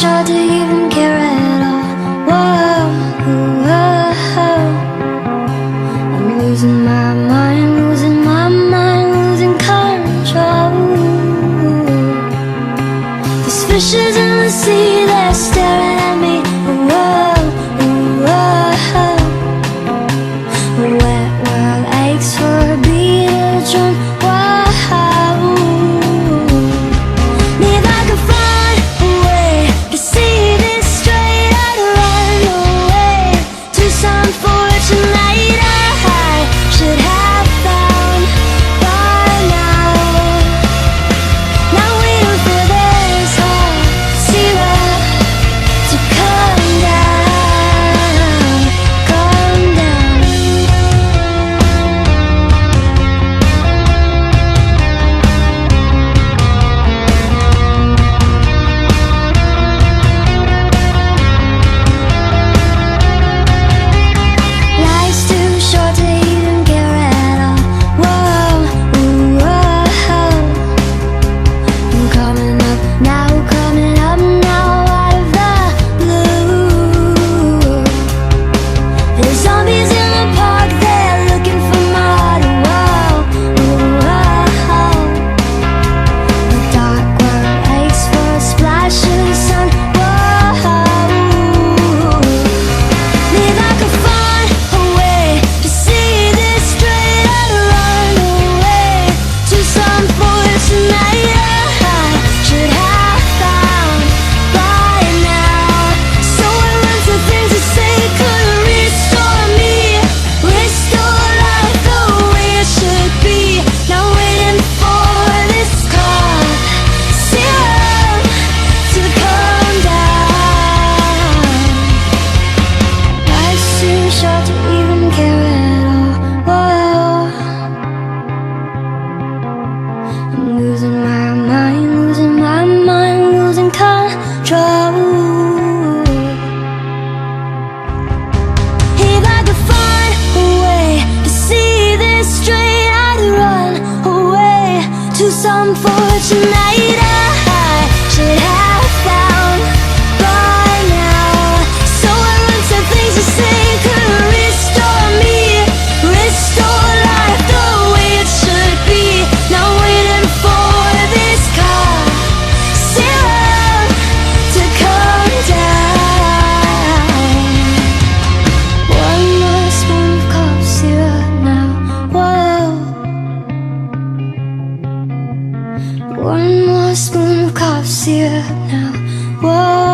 sure to even care at all. Whoa, whoa. I'm losing my mind, losing my mind, losing control. There's fishes in the sea, they're staring at me. Whoa, whoa. The wet world aches for a beat of drum. Losing my mind, losing control. If I could find a way to see this straight, I'd run away to some fortune night I should have found by now. So I run to things to say could restore me, restore life the way it should be. Now waiting for this car syrup to come down. One more spoon of cough syrup now. Whoa. One more spoon of cough syrup now. Whoa.